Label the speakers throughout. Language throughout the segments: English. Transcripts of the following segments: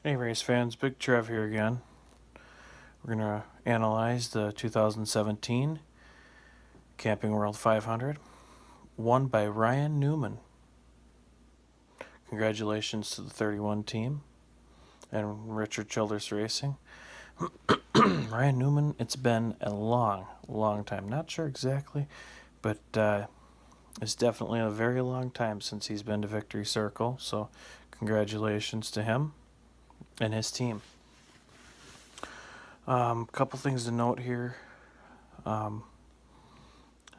Speaker 1: Hey race fans, Big Trev here again. We're going to analyze the 2017 Camping World 500, won by Ryan Newman. Congratulations to the 31 team and Richard Childress Racing. Ryan Newman, it's been a long time. Not sure exactly, but it's definitely a very long time since he's been to Victory Circle, so congratulations to him and his team. Couple things to note here.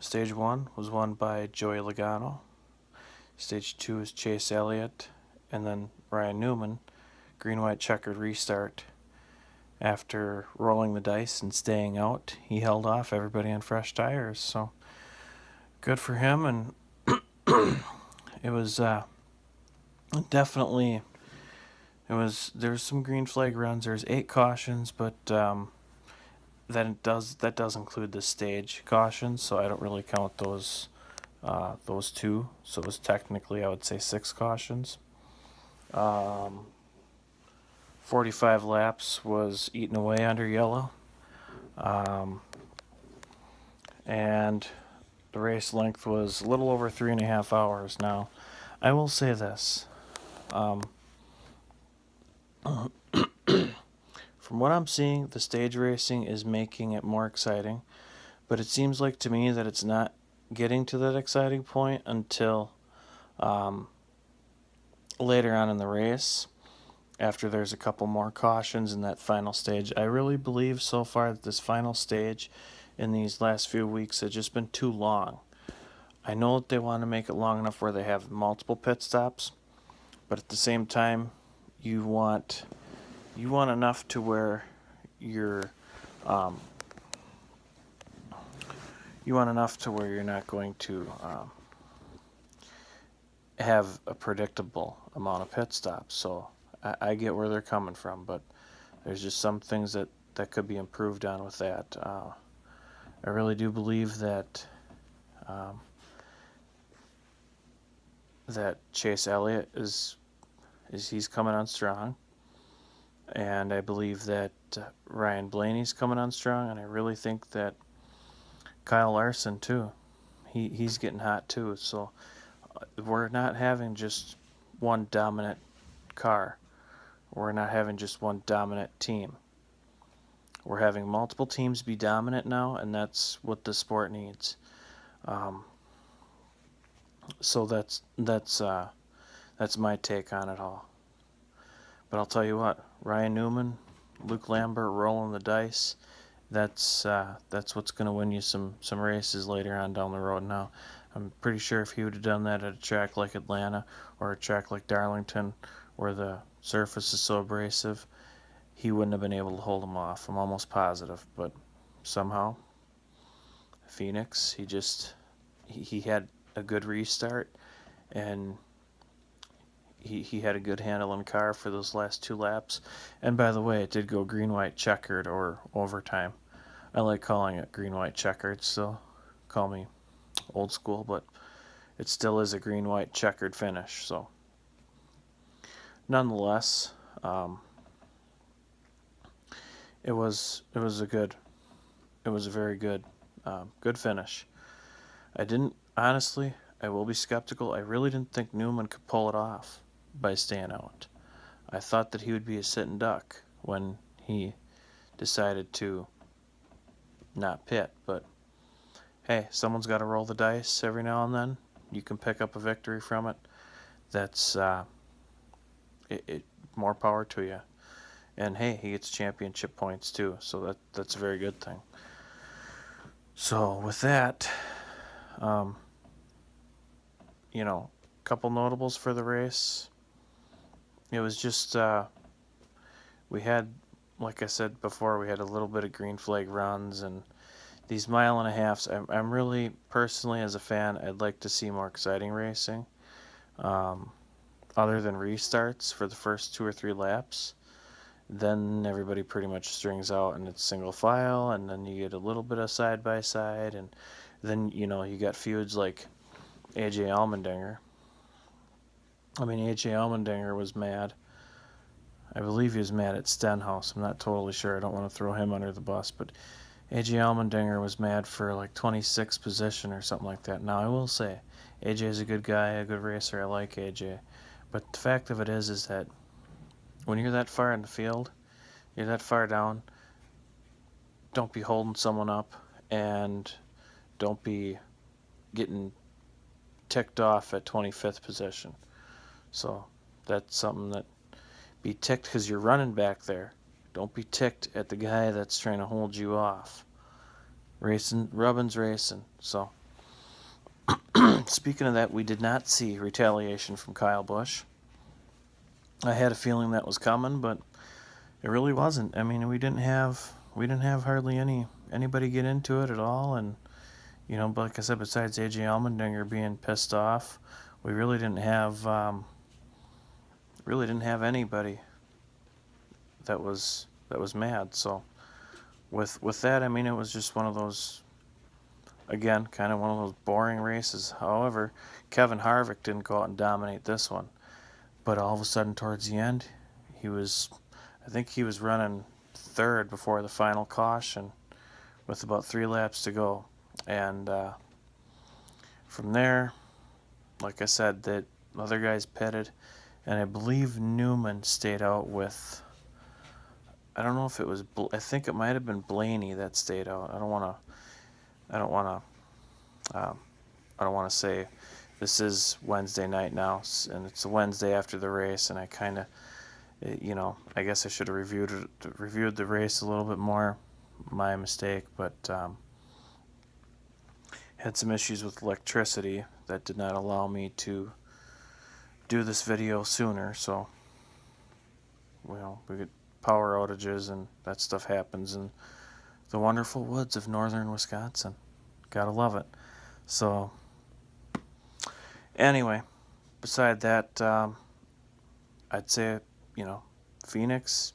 Speaker 1: Stage 1 was won by Joey Logano. Stage 2 is Chase Elliott, and then Ryan Newman, green-white checkered restart. After rolling the dice and staying out, he held off everybody on fresh tires, so good for him. And it was definitely, there was some green flag runs. There's 8 cautions, but that does include the stage cautions, so I don't really count those 2. So it was technically, I would say, 6 cautions. 45 laps was eaten away under yellow, and the race length was a little over 3.5 hours. Now, I will say this. From what I'm seeing, the stage racing is making it more exciting, but it seems like to me that it's not getting to that exciting point until later on in the race, after there's a couple more cautions in that final stage. I really believe so far that this final stage in these last few weeks has just been too long. I know that they want to make it long enough where they have multiple pit stops, but at the same time, you want enough to where you're not going to have a predictable amount of pit stops. So I get where they're coming from, but there's just some things that could be improved on with that. I really do believe that that Chase Elliott he's coming on strong, and I believe that Ryan Blaney's coming on strong, and I really think that Kyle Larson too. He's getting hot too. So we're not having just one dominant car. We're not having just one dominant team. We're having multiple teams be dominant now, and that's what the sport needs. So that's my take on it all. But I'll tell you what, Ryan Newman, Luke Lambert rolling the dice. That's what's going to win you some races later on down the road. Now, I'm pretty sure if he would have done that at a track like Atlanta or a track like Darlington, where the surface is so abrasive, he wouldn't have been able to hold him off. I'm almost positive. But somehow, Phoenix, he had a good restart, and he had a good handle on car for those last 2 laps. And by the way, it did go green-white checkered or overtime. I like calling it green-white checkered, so call me old school, but it still is a green-white checkered finish. So nonetheless, it was a very good finish. I will be skeptical. I really didn't think Newman could pull it off by staying out. I thought that he would be a sitting duck when he decided to not pit, but hey, someone's got to roll the dice every now and then. You can pick up a victory from it. That's more power to you. And hey, he gets championship points too, so that's a very good thing. So with that, couple notables for the race. It was just we had, like I said before, we had a little bit of green flag runs, and these 1.5 miles. I'm really, personally, as a fan, I'd like to see more exciting racing, other than restarts for the first 2 or 3 laps. Then everybody pretty much strings out and it's single file, and then you get a little bit of side by side, and then you got feuds like AJ Allmendinger. I mean, AJ Allmendinger was mad I believe he was mad at Stenhouse. I'm not totally sure. I don't want to throw him under the bus, but AJ Allmendinger was mad for like 26th position or something like that. Now, I will say, AJ is a good guy, a good racer. I like AJ. But the fact of it is that when you're that far in the field, you're that far down, don't be holding someone up, and don't be getting ticked off at 25th position. So that's something that, be ticked because you're running back there. Don't be ticked at the guy that's trying to hold you off. Rubbin's racing. So, speaking of that, we did not see retaliation from Kyle Busch. I had a feeling that was coming, but it really wasn't. I mean, we didn't have hardly anybody get into it at all, and like I said, besides AJ Allmendinger being pissed off, we really didn't have anybody that was mad. So with that, I mean, it was just one of those, again, kind of one of those boring races. However, Kevin Harvick didn't go out and dominate this one, but all of a sudden towards the end, I think he was running third before the final caution with about 3 laps to go, and from there, like I said, the other guys pitted, and I believe Newman stayed out with, I don't know if it was, I think it might have been Blaney that stayed out. I don't want to say, this is Wednesday night now, and it's a Wednesday after the race, and I kind of, I guess I should have reviewed the race a little bit more. My mistake, but had some issues with electricity that did not allow me to do this video sooner. So, we get power outages, and that stuff happens in the wonderful woods of northern Wisconsin. Gotta love it. So, anyway, beside that, I'd say, Phoenix,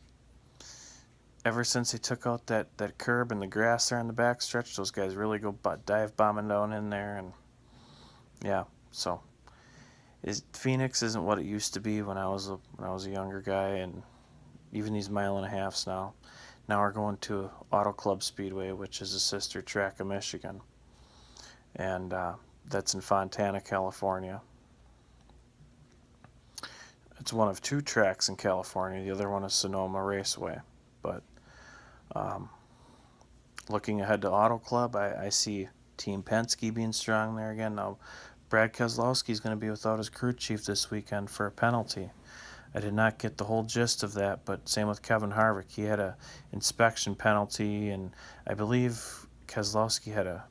Speaker 1: ever since they took out that curb and the grass there on the backstretch, those guys really go dive bombing down in there, and yeah, so Phoenix isn't what it used to be when I was a younger guy, and even these 1.5 miles now. Now we're going to Auto Club Speedway, which is a sister track of Michigan, and that's in Fontana, California. It's one of 2 tracks in California. The other one is Sonoma Raceway. But looking ahead to Auto Club, I see Team Penske being strong there again. Now, Brad Keselowski is going to be without his crew chief this weekend for a penalty. I did not get the whole gist of that, but same with Kevin Harvick. He had a inspection penalty, and I believe Keselowski had a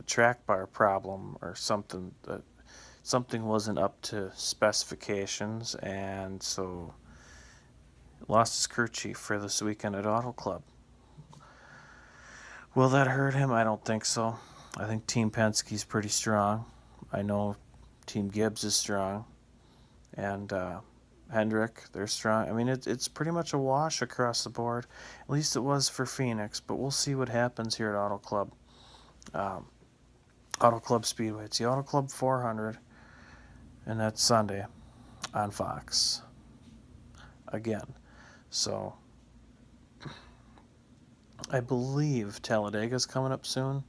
Speaker 1: track bar problem or something. Something wasn't up to specifications, and so lost his crew chief for this weekend at Auto Club. Will that hurt him? I don't think so. I think Team Penske's pretty strong. I know Team Gibbs is strong, and Hendrick, they're strong. I mean, it's pretty much a wash across the board. At least it was for Phoenix, but we'll see what happens here at Auto Club. Auto Club Speedway. It's the Auto Club 400, and that's Sunday on Fox again. So I believe Talladega's coming up soon.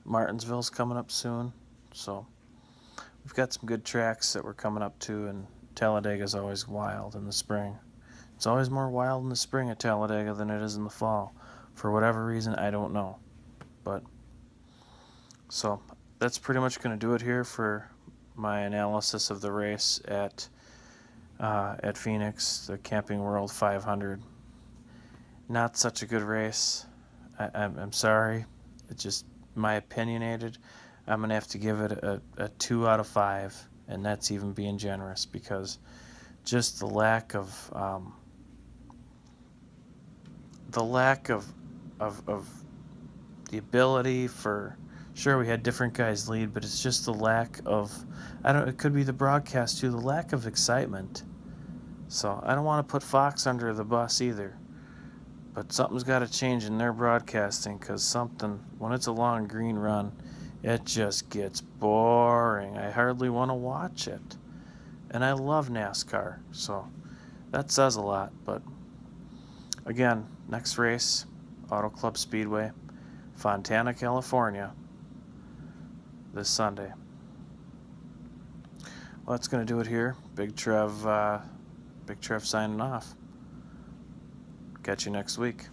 Speaker 1: Martinsville's coming up soon. So we've got some good tracks that we're coming up to, and Talladega's always wild in the spring. It's always more wild in the spring at Talladega than it is in the fall. For whatever reason, I don't know. But so that's pretty much going to do it here for my analysis of the race at Phoenix, the Camping World 500. Not such a good race. I'm sorry. It's just my opinionated. I'm going to have to give it a 2 out of 5, and that's even being generous, because just the lack of the ability for, sure, we had different guys lead, but it's just the lack of, it could be the broadcast too, the lack of excitement. So I don't want to put Fox under the bus either, but something's got to change in their broadcasting, because when it's a long green run, it just gets boring. I hardly want to watch it. and I love NASCAR, so that says a lot. But again, next race, Auto Club Speedway, Fontana, California, this Sunday. Well, that's going to do it here. Big Trev signing off. Catch you next week.